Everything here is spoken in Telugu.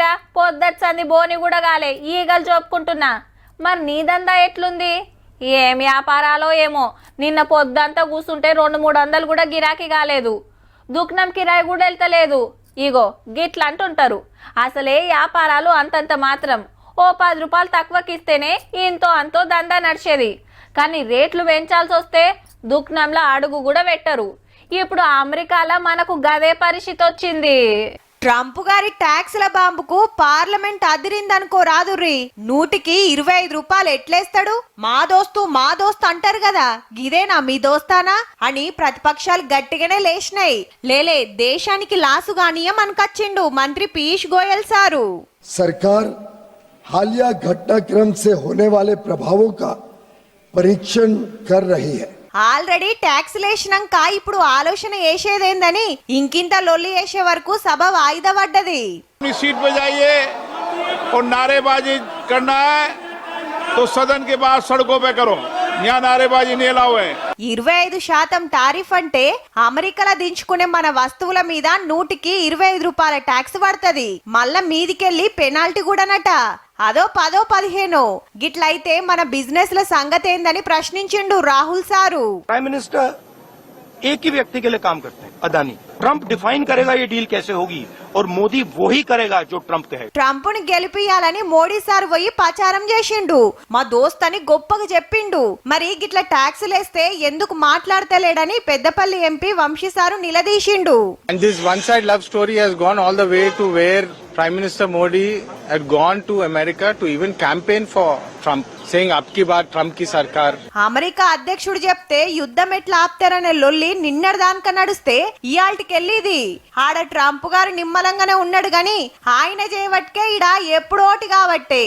తీరా పొద్దచ్చింది బోని కూడా కాలే ఈగలు చూపుకుంటున్నా. మరి నీ దందా ఎట్లుంది? ఏం వ్యాపారాలో ఏమో, నిన్న పొద్దంతా కూసుంటే 200-300 కూడా గిరాకీ కాలేదు. దుకాణం కిరాయి కూడా వెళ్తలేదు. ఇగో గిట్లా అంటుంటారు. అసలే వ్యాపారాలు అంతంత మాత్రం. ఓ 10 రూపాయలు తక్కువకిస్తేనే ఇంతో అంతో దందా నడిచేది. కానీ రేట్లు పెంచాల్సి వస్తే దుకాణంలో అడుగు కూడా పెట్టరు. ఇప్పుడు అమెరికాలో మనకు గదే పరిస్థితి వచ్చింది. ట్రంప్ గారి ట్యాక్స్ల బాంబుకు పార్లమెంట్ అదిరిందనుకో రాదుర్రి. 100కి 25 రూపాయలు ఎట్లేస్తాడు? మా దోస్తు అంటారు కదా, గిదేనా మీ దోస్తానా అని ప్రతిపక్షాలు గట్టిగానే లేచినాయి. లేలే దేశానికి లాసు గానీయం అనుకొచ్చిండు మంత్రి పీయూష్ గోయల్ సారు. सरकार हालिया घटनाक्रम से होने वाले प्रभावों का परीक्षण कर रही है. ఆల్రెడీ ట్యాక్స్ లేసినాక ఇప్పుడు ఆలోచన చేసేదేందని ఇంకింత లొల్లి చేసే వరకు సభ వాయిదా పడ్డది. सीट पे जाइए और नारेबाजी करना है तो सदन के बाहर सड़कों पे करो. यहाँ नारेबाजी नहीं अलाउ है. 25% టారిఫ్ అంటే అమెరికాలో దించుకునే మన వస్తువుల మీద 100కి 25 రూపాయల ట్యాక్స్ పడుతుంది. మళ్ళా మీదికెళ్ళి పెనాల్టీ కూడానట. అదో 10-15 గిట్లయితే మన బిజినెస్ ల సంగతి ఏందని ప్రశ్నించిండు రాహుల్ సారు. प्राइम मिनिस्टर एक ही व्यक्ति के लिए काम करते हैं, अदानी. ट्रंप डिफाइन करेगा ये डील कैसे होगी और मोदी वही करेगा जो ट्रंप कहे. ట్రంప్ ని గెలిపియాలని మోడీ సార్ పోయి ప్రచారం చేసిండు. మా దోస్త్ అని గొప్పగా చెప్పిండు. మరి గిట్ల ట్యాక్స్ లేస్తే ఎందుకు మాట్లాడతలేడని పెద్దపల్లి ఎంపీ వంశీ సారు నిలదీసిండు. And this one-side love story has gone all the way to where Prime Minister Modi had gone to America to even campaign for Trump, saying "Ab ki baar Trump ki sarkar." America అధ్యక్షుడు చెప్తే యుద్ధం ఎట్లా ఆపుతారనే లొల్లి నిన్నటిదానిక నడుస్తే ఇయాల్టికెళ్ళిది. ఆడ ట్రంప్ గారు నిమ్మలంగానే ఉన్నాడు గాని ఆయన చేయబట్టే ఇడ ఎప్పుడోటి కాబట్టే.